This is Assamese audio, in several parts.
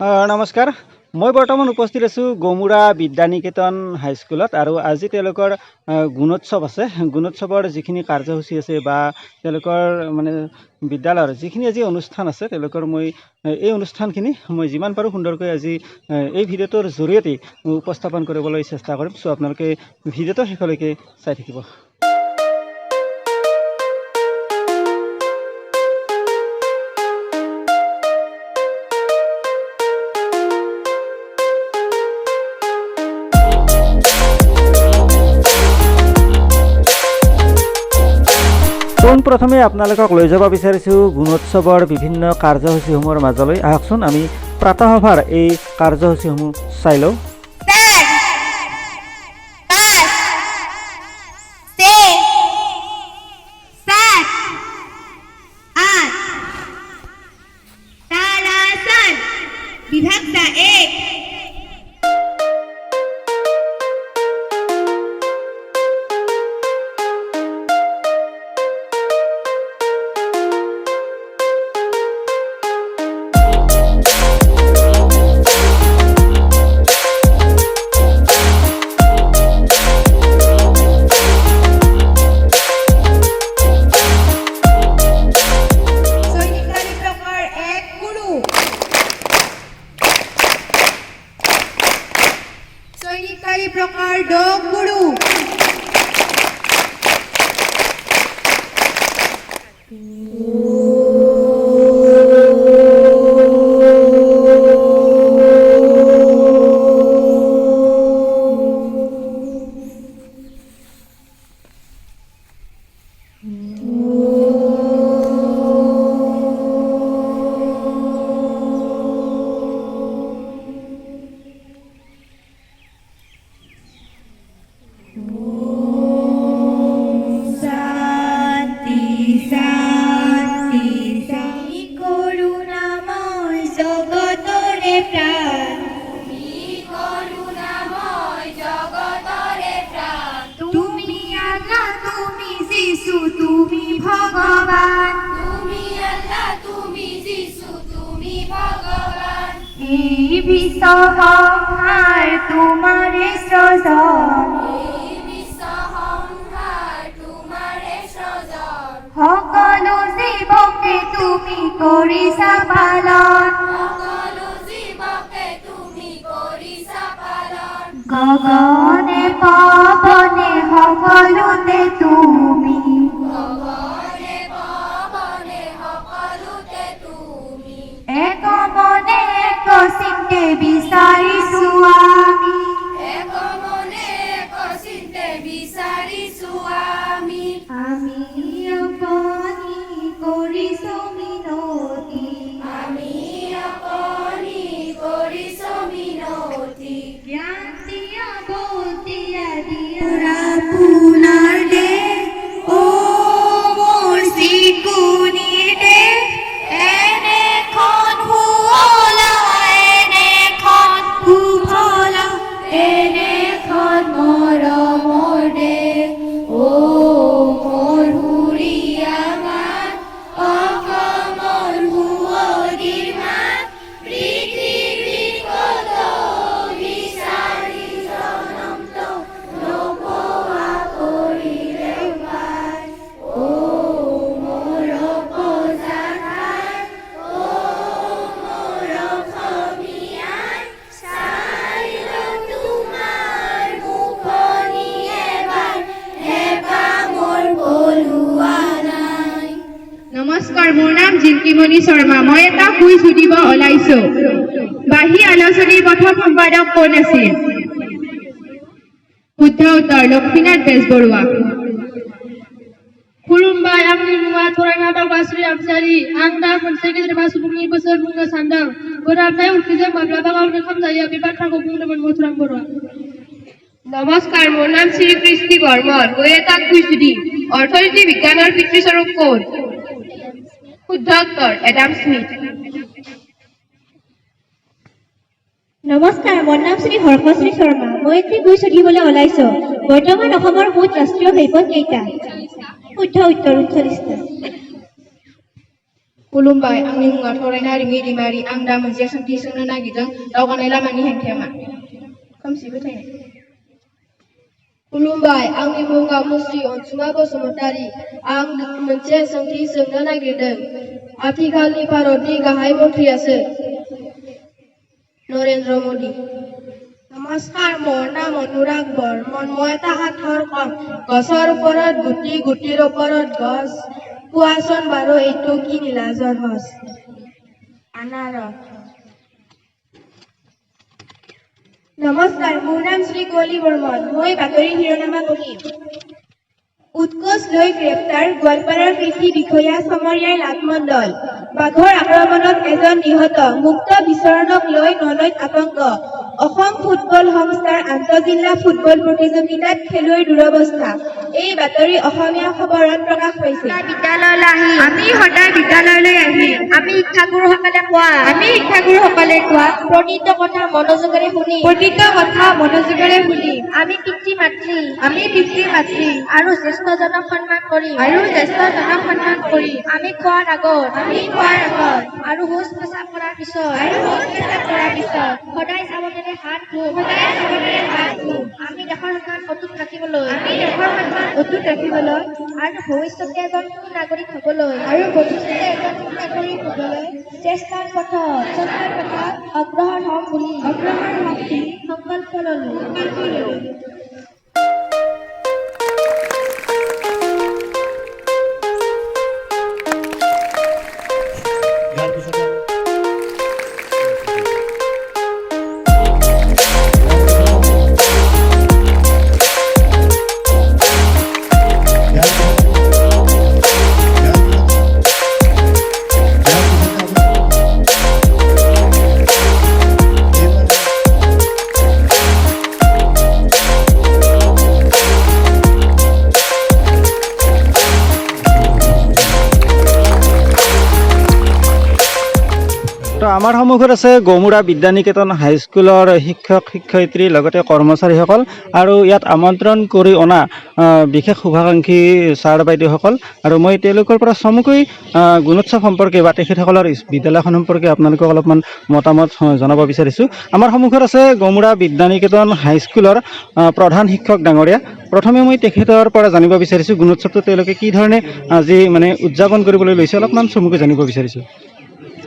নমস্কাৰ মই বৰ্তমান উপস্থিত আছোঁ গমুৰা বিদ্যানিকেতন হাইস্কুলত আৰু আজি তেওঁলোকৰ গুণোৎসৱ আছে গুণোৎসৱৰ যিখিনি কাৰ্যসূচী আছে বা তেওঁলোকৰ মানে বিদ্যালয়ৰ যিখিনি আজি অনুষ্ঠান আছে তেওঁলোকৰ মই এই অনুষ্ঠানখিনি মই যিমান পাৰোঁ সুন্দৰকৈ আজি এই ভিডিঅ'টোৰ জৰিয়তে উপস্থাপন কৰিবলৈ চেষ্টা কৰিম চ' আপোনালোকে ভিডিঅ'টো শেষলৈকে চাই থাকিব। পোনপ্ৰথমে আপোনালোকক লৈ যাব বিচাৰিছোঁ গুণোৎসৱৰ বিভিন্ন কাৰ্যসূচীসমূহৰ মাজলৈ। আহকচোন আমি প্ৰাতঃসভাৰ এই কাৰ্যসূচীসমূহ চাই লওঁ। प्रकार डग गुरु বিশ্বসংসাৰ তোমাৰে সৃজন সকলো জীৱকে তুমি কৰিছা পালন গগনে পৱনে সকলোতে তুমি এক মনে এক চিন্তে বিচাৰিছো আমি অকণি কৰিছো মিনতি জ্ঞান দিয়া বুদ্ধি দিয়া পুনৰ দে অ মোৰ চিকুনিৰ দে এনেখন শুৱলা এনেখন সুফলা এনেখন মৰমৰ দে অ মোৰ হুৰিয়া মাত অসমৰ সুৱগীৰ মাত পৃথিৱীৰ কত বিচাৰি জনমটো নোপোৱা কৰিলে পাই অ মোৰ অপজাখাই অ মোৰ অসমীয়াই চাইলো তোমাৰ মুখনি এবাৰ হেঁপাহ মোৰ পলোৱা নাই। নমস্কাৰ, মোৰ নাম জিন্কিমণি শৰ্মা। মই এটা কুইজ সুধিব ওলাইছো। বাঁহী আলোচনীৰ প্ৰথম সম্পাদক কোন আছিল? শুদ্ধ উত্তৰ লক্ষ্মীনাথ বেজবৰুৱা। খুলুমবাই আংনি মুৱা থৰাঙাটা বাসৰি আমসাৰি আংদা খনसेगे जेनेबा सुबुंनि बोसोर बुंनो सानदों गोराबनाय उखिजों माब्लाबा गावनि खामजायो बे बाथ्राखौ बुंदोंमोन मथुराम बर'आ। নমস্কাৰ, মোৰ নাম শ্ৰী কৃষ্টি বৰ্মন। মই এটা কুইজ সুধিম। অৰ্থনীতি বিজ্ঞানৰ পিতৃস্বৰূপ কোন? শুদ্ধ উত্তৰ এডাম স্মিথ। নমস্কাৰ, মোৰ নাম শ্ৰী হৰ্ষশ্ৰী শৰ্মা। মই এটি কুইজ সুধিবলৈ ওলাইছো। বৰ্তমান অসমৰ মুঠ ৰাষ্ট্ৰীয় ঘাইপথ কেইটা? শুদ্ধ উত্তৰ ৪৯টা। खुलुमबाय आंनि मुङा थरायना रिङि दैमारि आं दा मोनसे सोंथि सोंनो नागिरदों दावगानाय लामानि हेंथाया मा खोमसि फोथायनाय खुलुमबाय आंनि मुङा मुस्रि अनसुमा बसुमतारी आं मोनसे सोंथि सोंनो नागिरदों आथिखालनि भारतनि गाहाय मन्थ्रिया सोर नरेन्द्र मोदी नमस्कार মোৰ নাম অনুৰাগ বৰ্মন মই এটা সাঁথৰ কম গছৰ ওপৰত গুটি গুটিৰ ওপৰত গছ কোৱাচোন বাৰু এইটো কি নীলাজৰ সঁচ আনাৰস নমস্কাৰ মোৰ নাম শ্ৰী কুঁৱলী বৰ্মন মই বাতৰি শিৰোনামা পঢ়িম উৎকোচ লৈ গ্ৰেপ্তাৰ গোৱালপাৰাৰ কৃষি বিষয়া সমৰীয়াৰ লাটমণ্ডল বাঘৰ আক্ৰমণত এজন নিহত মুক্ত বিচৰণক লৈ নলৈত আতংক অসম ফুটবল সংস্থাৰ আন্তঃজিলা ফুটবল প্ৰতিযোগিতাত খেলুৱৈৰ দুৰৱস্থা এই বাতৰি অসমীয়া খবৰত প্ৰকাশ পাইছে আমি সদায় বিদ্যালয়লৈ আহিম আমি শিক্ষাগুৰুসকলে কোৱা প্ৰতিটো কথা মনোযোগেৰে শুনিম আমি পিতৃ মাতৃ আৰু জ্যেষ্ঠজনক সন্মান কৰিম আমি খোৱাৰ আগত আৰু শৌচ পেচাব কৰাৰ পিছত সদায় সাৱধানে হাত ধুম আমি দেশৰ সন্মান অটুট ৰাখিবলৈ আৰু ভৱিষ্যতে এজন সুনাগৰিক হ'বলৈ চেষ্টাৰ পথত অগ্ৰসৰ হ'ম বুলি সংকল্প ল'লো তো আমাৰ সন্মুখত আছে গমুৰা বিদ্যানিকেতন হাইস্কুলৰ শিক্ষক শিক্ষয়িত্ৰী লগতে কৰ্মচাৰীসকল আৰু ইয়াত আমন্ত্ৰণ কৰি অনা বিশেষ শুভাকাংক্ষী ছাৰ বাইদেউসকল আৰু মই তেওঁলোকৰ পৰা চমুকৈ গুণোৎসৱ সম্পৰ্কে বা তেখেতসকলৰ বিদ্যালয়খন সম্পৰ্কে আপোনালোকক অলপমান মতামত জনাব বিচাৰিছোঁ আমাৰ সন্মুখত আছে গমুৰা বিদ্যানিকেতন হাইস্কুলৰ প্ৰধান শিক্ষক ডাঙৰীয়া প্ৰথমে মই তেখেতৰ পৰা জানিব বিচাৰিছোঁ গুণোৎসৱটো তেওঁলোকে কি ধৰণে আজি মানে উদযাপন কৰিবলৈ লৈছে অলপমান চমুকৈ জানিব বিচাৰিছোঁ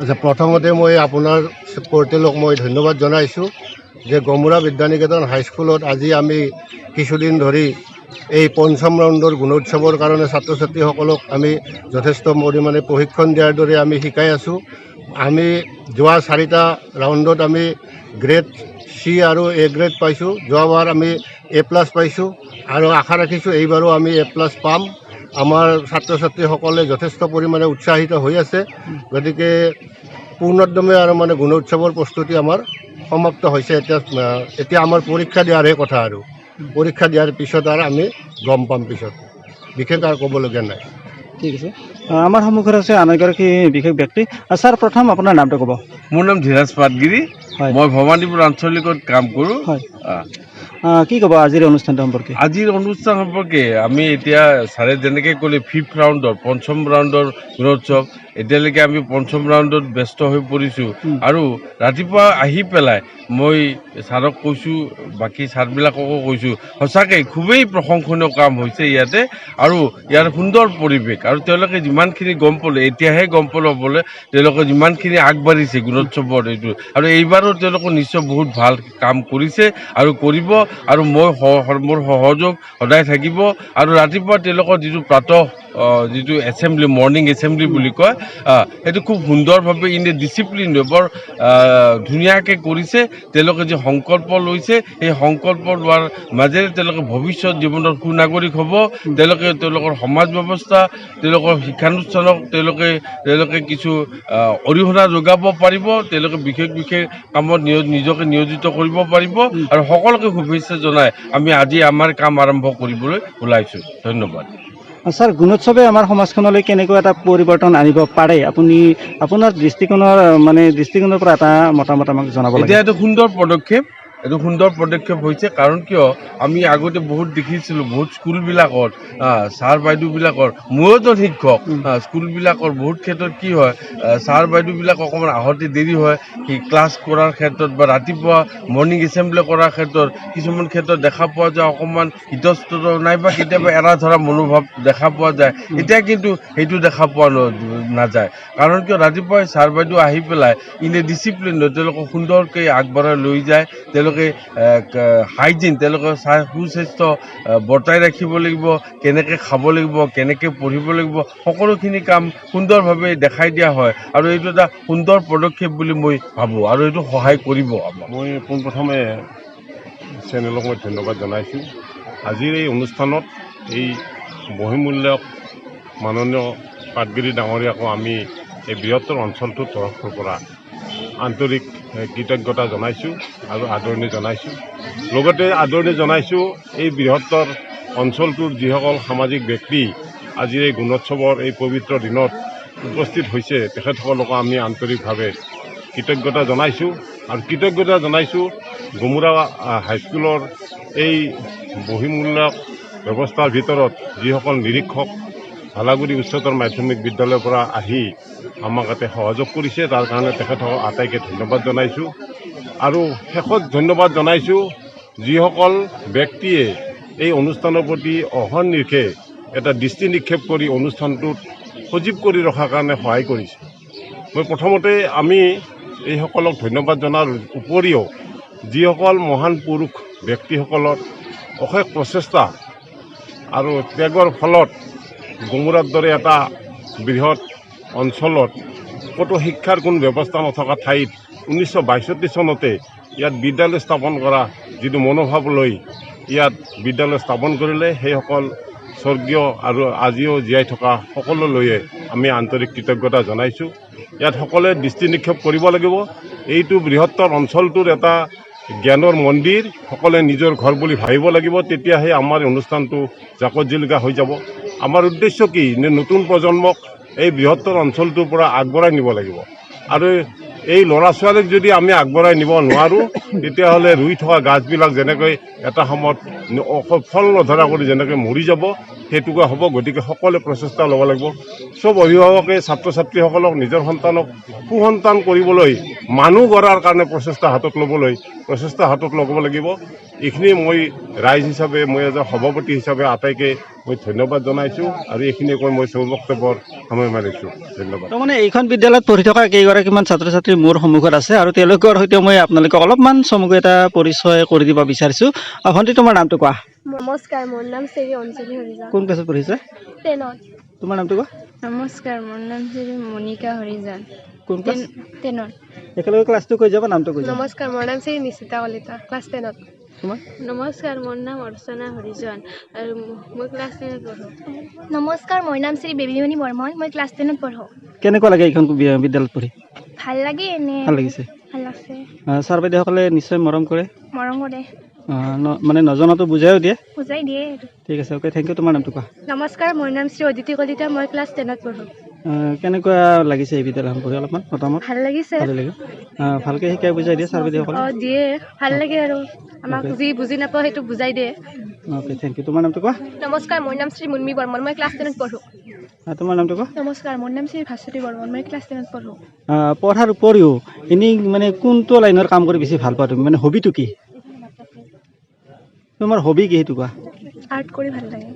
আচ্ছা প্ৰথমতে মই আপোনাৰ পৰ্টেলক মই ধন্যবাদ জনাইছোঁ যে গমুৰা বিদ্যানিকেতন হাইস্কুলত আজি আমি কিছুদিন ধৰি এই পঞ্চম ৰাউণ্ডৰ গুণোৎসৱৰ কাৰণে ছাত্ৰ ছাত্ৰীসকলক আমি যথেষ্ট পৰিমাণে প্ৰশিক্ষণ দিয়াৰ দৰে আমি শিকাই আছোঁ আমি যোৱা 4টা ৰাউণ্ডত আমি গ্ৰেড চি আৰু এ গ্ৰেড পাইছোঁ যোৱাবাৰ আমি এ+ পাইছোঁ আৰু আশা ৰাখিছোঁ এইবাৰো আমি এ+ পাম আমাৰ ছাত্ৰ ছাত্ৰীসকলে যথেষ্ট পৰিমাণে উৎসাহিত হৈ আছে গতিকে পূৰ্ণোদ্যমে আৰু মানে গুণোৎসৱৰ প্ৰস্তুতি আমাৰ সমাপ্ত হৈছে এতিয়া আমাৰ পৰীক্ষা দিয়াৰহে কথা আৰু পৰীক্ষা দিয়াৰ পিছত আৰু আমি গম পাম পিছত বিশেষ আৰু ক'বলগীয়া নাই ঠিক আছে আমাৰ সন্মুখত আছে আন এগৰাকী বিশেষ ব্যক্তি ছাৰ প্ৰথম আপোনাৰ নামটো ক'ব মোৰ নাম ধীৰাজ পাটগিৰি মই ভৱানীপুৰ আঞ্চলিকত কাম কৰোঁ হয় কি ক'ব আজিৰ অনুষ্ঠানটো সম্পৰ্কে আজিৰ অনুষ্ঠান সম্পৰ্কে আমি এতিয়া ছাৰে যেনেকৈ ক'লে 5th ৰাউণ্ডৰ পঞ্চম ৰাউণ্ডৰ গুণোৎসৱ এতিয়ালৈকে আমি পঞ্চম ৰাউণ্ডত ব্যস্ত হৈ পৰিছোঁ আৰু ৰাতিপুৱা আহি পেলাই মই ছাৰক কৈছোঁ বাকী ছাৰবিলাককো কৈছোঁ সঁচাকৈ খুবেই প্ৰশংসনীয় কাম হৈছে ইয়াতে আৰু ইয়াৰ সুন্দৰ পৰিৱেশ আৰু তেওঁলোকে যিমানখিনি গম পালে এতিয়াহে গম পালে তেওঁলোকে যিমানখিনি আগবাঢ়িছে গুণোৎসৱৰ এইটো আৰু এইবাৰো তেওঁলোকে নিশ্চয় বহুত ভাল কাম কৰিছে আৰু কৰিব আৰু মোৰ সহযোগ সদায় থাকিব আৰু ৰাতিপুৱা তেওঁলোকৰ যিটো যিটো এছেম্বলি মৰ্ণিং এছেম্বলি বুলি কয় সেইটো খুব সুন্দৰভাৱে ইন এ ডিচিপ্লিন বৰ ধুনীয়াকৈ কৰিছে তেওঁলোকে যে সংকল্প লৈছে সেই সংকল্প লোৱাৰ মাজেৰে তেওঁলোকে ভৱিষ্যত জীৱনৰ সুনাগৰিক হ'ব তেওঁলোকৰ সমাজ ব্যৱস্থা তেওঁলোকৰ শিক্ষানুষ্ঠানক তেওঁলোকে কিছু অৰিহণা যোগাব পাৰিব তেওঁলোকে বিশেষ কামত নিজকে নিয়োজিত কৰিব পাৰিব আৰু সকলোকে শুভেচ্ছা জনাই আমি আজি আমাৰ কাম আৰম্ভ কৰিবলৈ ওলাইছোঁ ধন্যবাদ ছাৰ গুণোৎসৱে আমাৰ সমাজখনলৈ কেনেকুৱা এটা পৰিৱৰ্তন আনিব পাৰে আপুনি আপোনাৰ দৃষ্টিকোণৰ পৰা এটা মতামত আমাক জনাব লাগে এতিয়া এইটো সুন্দৰ পদক্ষেপ এইটো সুন্দৰ পদক্ষেপ হৈছে। কাৰণ কিয় আমি আগতে বহুত দেখিছিলোঁ বহুত স্কুলবিলাকত ছাৰ বাইদেউবিলাকৰ ময়ো এজন শিক্ষক স্কুলবিলাকৰ বহুত ক্ষেত্ৰত কি হয় ছাৰ বাইদেউবিলাক অকণমান আহোঁতে দেৰি হয় সেই ক্লাছ কৰাৰ ক্ষেত্ৰত বা ৰাতিপুৱা মৰ্ণিং এছেম্বলি কৰাৰ ক্ষেত্ৰত কিছুমান ক্ষেত্ৰত দেখা পোৱা যায় অকণমান ইতস্তত নাইবা কেতিয়াবা এৰা ধৰা মনোভাৱ দেখা পোৱা যায়। এতিয়া কিন্তু সেইটো দেখা পোৱা নাযায়। কাৰণ কিয় ৰাতিপুৱাই ছাৰ বাইদেউ আহি পেলাই ইনে ডিচিপ্লিন তেওঁলোকক সুন্দৰকৈ আগবঢ়াই লৈ যায়। তেওঁলোকে হাইজিন তেওঁলোকে সুস্বাস্থ্য বৰ্তাই ৰাখিব লাগিব, কেনেকৈ খাব লাগিব, কেনেকৈ পঢ়িব লাগিব, সকলোখিনি কাম সুন্দৰভাৱে দেখাই দিয়া হয় আৰু এইটো এটা সুন্দৰ পদক্ষেপ বুলি মই ভাবোঁ আৰু এইটো সহায় কৰিব আমাক। মই পোনপ্ৰথমে চেনেলক মই ধন্যবাদ জনাইছোঁ। আজিৰ এই অনুষ্ঠানত এই বহুমূল্যক মাননীয় পাটগিৰি ডাঙৰীয়াকো আমি এই বৃহত্তৰ অঞ্চলটোৰ তৰফৰ পৰা আন্তৰিক কৃতজ্ঞতা জনাইছোঁ আৰু আদৰণি জনাইছোঁ। লগতে আদৰণি জনাইছোঁ এই বৃহত্তৰ অঞ্চলটোৰ যিসকল সামাজিক ব্যক্তি আজিৰ এই গুণোৎসৱৰ এই পবিত্ৰ দিনত উপস্থিত হৈছে তেখেতসকলকো আমি আন্তৰিকভাৱে কৃতজ্ঞতা জনাইছোঁ আৰু কৃতজ্ঞতা জনাইছোঁ গমুৰা হাইস্কুলৰ এই বহিমূল্যক ব্যৱস্থাৰ ভিতৰত যিসকল নিৰীক্ষক ভালাগুৰি উচ্চতৰ মাধ্যমিক বিদ্যালয়ৰ পৰা আহি আমাক ইয়াতে সহযোগ কৰিছে তাৰ কাৰণে তেখেতসকলক আটাইকে ধন্যবাদ জনাইছোঁ। আৰু শেষত ধন্যবাদ জনাইছোঁ যিসকল ব্যক্তিয়ে এই অনুষ্ঠানৰ প্ৰতি অহৰ্নিশে এটা দৃষ্টি নিক্ষেপ কৰি অনুষ্ঠানটোত সজীৱ কৰি ৰখাৰ কাৰণে সহায় কৰিছে। মই প্ৰথমতে আমি এইসকলক ধন্যবাদ জনাৰ উপৰিও যিসকল মহান পুৰুষ ব্যক্তিসকলৰ অশেষ প্ৰচেষ্টা আৰু ত্যাগৰ ফলত গমুৰাৰ দৰে এটা বৃহৎ অঞ্চলত ক'তো শিক্ষাৰ কোনো ব্যৱস্থা নথকা ঠাইত 1962 চনতে ইয়াত বিদ্যালয় স্থাপন কৰা যিটো মনোভাৱ লৈ ইয়াত বিদ্যালয় স্থাপন কৰিলে সেইসকল স্বৰ্গীয় আৰু আজিও জীয়াই থকা সকলোলৈয়ে আমি আন্তৰিক কৃতজ্ঞতা জনাইছোঁ। ইয়াত সকলোৱে দৃষ্টি নিক্ষেপ কৰিব লাগিব। এইটো বৃহত্তৰ অঞ্চলটোৰ এটা জ্ঞানৰ মন্দিৰ, সকলোৱে নিজৰ ঘৰ বুলি ভাবিব লাগিব। তেতিয়াহে আমাৰ অনুষ্ঠানটো জাকত জিলিকা হৈ যাব। আমাৰ উদ্দেশ্য কি নতুন প্ৰজন্মক এই বৃহত্তৰ অঞ্চলটোৰ পৰা আগবঢ়াই নিব লাগিব আৰু এই ল'ৰা ছোৱালীক যদি আমি আগবঢ়াই নিব নোৱাৰোঁ তেতিয়াহ'লে ৰুই থকা গাছবিলাক যেনেকৈ এটা সময়ত ফল নধৰা কৰি যেনেকৈ মৰি যাব সেইটোকে হ'ব। গতিকে সকলোৱে প্ৰচেষ্টা ল'ব লাগিব। চব অভিভাৱকে ছাত্ৰ ছাত্ৰীসকলক নিজৰ সন্তানক সুসন্তান কৰিবলৈ মানুহ গঢ়াৰ কাৰণে প্ৰচেষ্টা হাতত ল'ব লাগিব। এইখিনি মই ৰাইজ হিচাপে মই এজন সভাপতি হিচাপে আটাইকে মই ধন্যবাদ জনাইছোঁ আৰু এইখিনি কৈ মই বক্তব্যৰ সময় মাৰিছোঁ। ধন্যবাদ। তাৰমানে এইখন বিদ্যালয়ত পঢ়ি থকা কেইগৰাকীমান ছাত্ৰ ছাত্ৰী মোৰ সন্মুখত আছে আৰু তেওঁলোকৰ সৈতে মই আপোনালোকক অলপমান চমুকৈ এটা পৰিচয় কৰি দিব বিচাৰিছোঁ। ভণ্টি, তোমাৰ নামটো কোৱা। নমস্কাৰ, মোৰ নাম শ্ৰী অঞ্জলি হৰিজন। কোন ক্লাছত পঢ়িছে? 10ত। তোমাৰ নামটো কোৱা। নমস্কাৰ, মোৰ নাম শ্ৰী মনিকা হৰিজন। কোন ক্লাছ? 10ত। একেলগে ক্লাছটো কৈ যাবা, নামটো কৈ যাবা। নমস্কাৰ, মোৰ নাম শ্ৰী নিশিতা কলিতা, ক্লাছ 10ত। তোমাৰ? নমস্কাৰ, মোৰ নাম অৰ্চনা হৰিজন আৰু মই ক্লাছ 10ত পঢ়োঁ। নমস্কাৰ, মোৰ নাম শ্ৰী বেবীমণি বৰ্মন, মই ক্লাছ 10ত পঢ়োঁ। কেনেকুৱা লাগে এইখন বিদ্যালয়ত পঢ়ি? ভাল লাগে এনে। ভাল লাগিছে। ভাল লাগছে। ছাৰ বাইদেউসকলে নিশ্চয় মৰম কৰে। মৰম কৰে। মানে নজনাটো বুজাইও দিয়ে। বুজাই দিয়ে। ঠিক আছে, অ'কে, থেংক ইউ। তোমাৰ নামটো কোৱা। নমস্কাৰ, মোৰ নাম শ্ৰী অদিতি কলিতা, মই ক্লাছ 10ত পঢ়োঁ। কেনেকুৱা লাগিছে এই বিদ্যালয়খন পঢ়ি? অলপমান মতামত। ভাল লাগিছে। ভালে লাগে। ভালকৈ শিকাই বুজাই দিয়ে ছাৰ বাইদেউসকলে? দিয়ে, ভাল লাগে আৰু আমাক যি বুজি নাপাওঁ সেইটো বুজাই দিয়ে। Okay, thank you. তোমাৰ নামটো কোৱা। নমস্কাৰ, মোৰ নাম শ্ৰী মুন্মি বৰ্মন, মই ক্লাছ 10ত পঢ়োঁ। তোমাৰ নামটো কোৱা। নমস্কাৰ, মোৰ নাম শ্ৰী ভাস্বতী বৰ্মন, মই ক্লাছ 10ত পঢ়োঁ। পঢ়াৰ উপৰিও এনেই মানে কোনটো লাইনৰ কাম কৰি বেছি ভাল পোৱা তুমি? মানে হবিটো কি? তোমাৰ হবি কি সেইটো কোৱা। আৰ্ট কৰি ভাল লাগে।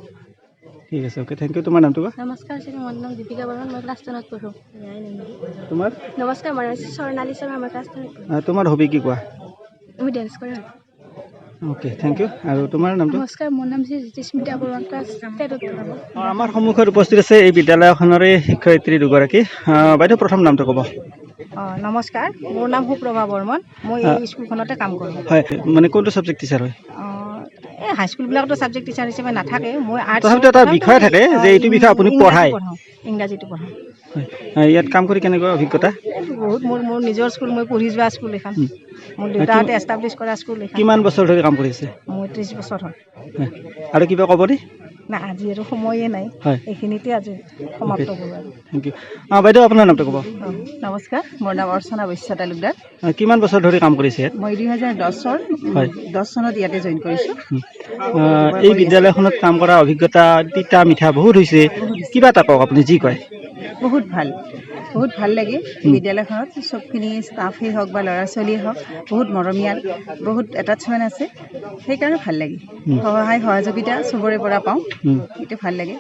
ঠিক আছে, অ'কে, থেংক ইউ। তোমাৰ নামটো কোৱা। নমস্কাৰ, মোৰ নাম দীপিকা বৰ্মন, মই ক্লাছ 10ত পঢ়োঁ। তোমাৰ? নমস্কাৰ, মোৰ নাম স্বৰ্ণালী শৰ্মা, মই ক্লাছ 10ত পঢ়োঁ। তোমাৰ হবি কি কোৱা। মই ডেন্স কৰি ভাল অ'কে, থেংক ইউ। আৰু তোমাৰ নামটো? নমস্কাৰ, মোৰ নাম শ্ৰী জ্যোতিস্মিতা বৰুৱা, ক্লাছ 10ত পঢ়োঁ। আমাৰ সন্মুখত উপস্থিত আছে এই বিদ্যালয়খনৰে শিক্ষয়িত্ৰী দুগৰাকী। বাইদেউ, প্ৰথম নামটো ক'ব। নমস্কাৰ, মোৰ নাম সুপ্ৰভা বৰ্মন, মই এই স্কুলখনতে কাম কৰোঁ। হয়, মানে কোনটো ছাবজেক্ট টিচাৰ হয়? এই হাইস্কুলবিলাকতো ছাবজেক্ট টিচাৰ হিচাপে নাথাকে, মই আৰ্টছ। তথাপিতো এটা বিষয় থাকে যে এইটো বিষয় আপুনি পঢ়ায়। ইংৰাজীটো পঢ়াওঁ। ইয়াত কাম কৰি কেনেকুৱা অভিজ্ঞতা? বহুত মোৰ নিজৰ স্কুল, মই পঢ়ি যোৱা স্কুল এখন, মোৰ দেউতাহঁতে এষ্টাব্লিছ কৰা স্কুল এখন। কিমান বছৰ ধৰি কাম কৰিছে? মোৰ 30 বছৰ হ'ল। আৰু কিবা ক'ব নে? না আজি আৰু সময়ে নাই হয় এইখিনিতে আজি সমাপ্ত কৰোঁ আৰু থেংক ইউ বাইদেউ আপোনাৰ নামটো ক'ব নমস্কাৰ মোৰ নাম অৰ্চনা বৈশ্য তালুকদাৰ কিমান বছৰ ধৰি কাম কৰিছে ইয়াত মই 2010 হয় 10 চনত ইয়াতে জইন কৰিছোঁ এই বিদ্যালয়খনত কাম কৰা অভিজ্ঞতা তিতা মিঠা বহুত হৈছে কিবা এটা কওক আপুনি যি কয় বহুত ভাল লাগে বিদ্যালয়খনত চবখিনি ষ্টাফেই হওক বা ল'ৰা ছোৱালীয়ে হওক বহুত মৰমীয়াল বহুত এটাচমেণ্ট আছে সেইকাৰণে ভাল লাগে সহায় সহযোগিতা চবৰে পৰা পাওঁ সেইটো ভাল লাগে